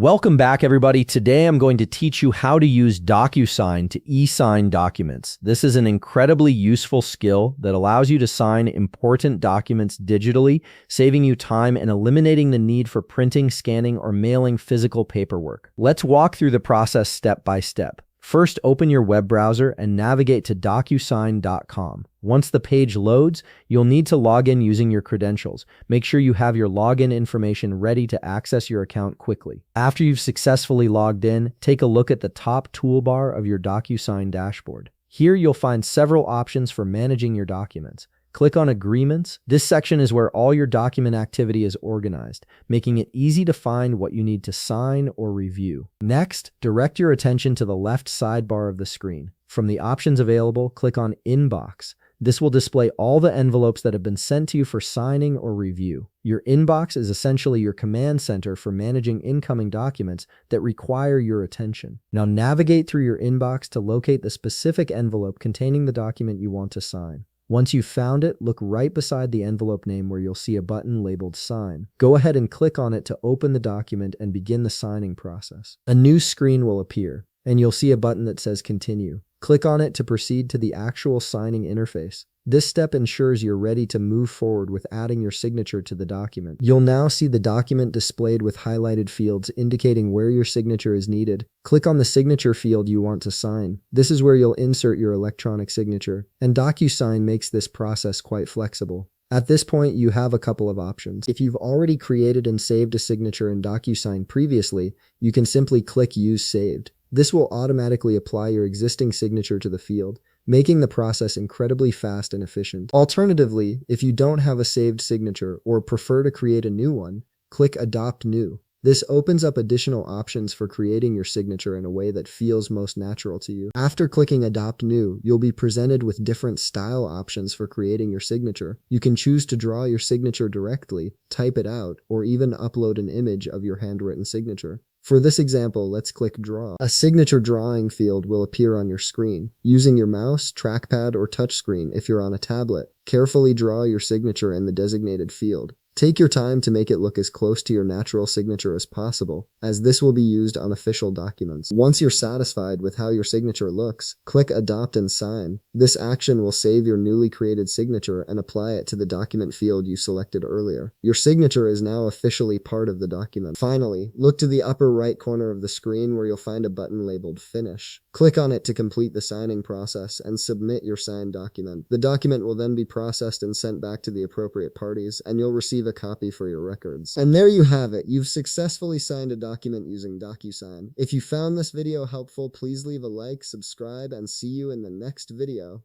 Welcome back, everybody. Today I'm going to teach you how to use Docusign to e-sign documents. This is an incredibly useful skill that allows you to sign important documents digitally, saving you time and eliminating the need for printing, scanning, or mailing physical paperwork. Let's walk through the process step by step. First, open your web browser and navigate to docusign.com. Once the page loads, you'll need to log in using your credentials. Make sure you have your login information ready to access your account quickly. After you've successfully logged in, take a look at the top toolbar of your Docusign dashboard. Here you'll find several options for managing your documents. Click on Agreements. This section is where all your document activity is organized, making it easy to find what you need to sign or review. Next, direct your attention to the left sidebar of the screen. From the options available, click on Inbox. This will display all the envelopes that have been sent to you for signing or review. Your inbox is essentially your command center for managing incoming documents that require your attention. Now navigate through your inbox to locate the specific envelope containing the document you want to sign. Once you've found it, look right beside the envelope name where you'll see a button labeled Sign. Go ahead and click on it to open the document and begin the signing process. A new screen will appear, and you'll see a button that says Continue. Click on it to proceed to the actual signing interface. This step ensures you're ready to move forward with adding your signature to the document. You'll now see the document displayed with highlighted fields indicating where your signature is needed. Click on the signature field you want to sign. This is where you'll insert your electronic signature, and Docusign makes this process quite flexible. At this point, you have a couple of options. If you've already created and saved a signature in Docusign previously, you can simply click Use Saved. This will automatically apply your existing signature to the field, making the process incredibly fast and efficient. Alternatively, if you don't have a saved signature or prefer to create a new one, click Adopt New. This opens up additional options for creating your signature in a way that feels most natural to you. After clicking Adopt New, you'll be presented with different style options for creating your signature. You can choose to draw your signature directly, type it out, or even upload an image of your handwritten signature. For this example, let's click Draw. A signature drawing field will appear on your screen. Using your mouse, trackpad, or touchscreen if you're on a tablet, carefully draw your signature in the designated field. Take your time to make it look as close to your natural signature as possible, as this will be used on official documents. Once you're satisfied with how your signature looks, click Adopt and Sign. This action will save your newly created signature and apply it to the document field you selected earlier. Your signature is now officially part of the document. Finally, look to the upper right corner of the screen where you'll find a button labeled Finish. Click on it to complete the signing process and submit your signed document. The document will then be processed and sent back to the appropriate parties, and you'll receive a copy for your records. And there you have it. You've successfully signed a document using Docusign. If you found this video helpful, please leave a like, subscribe, and see you in the next video.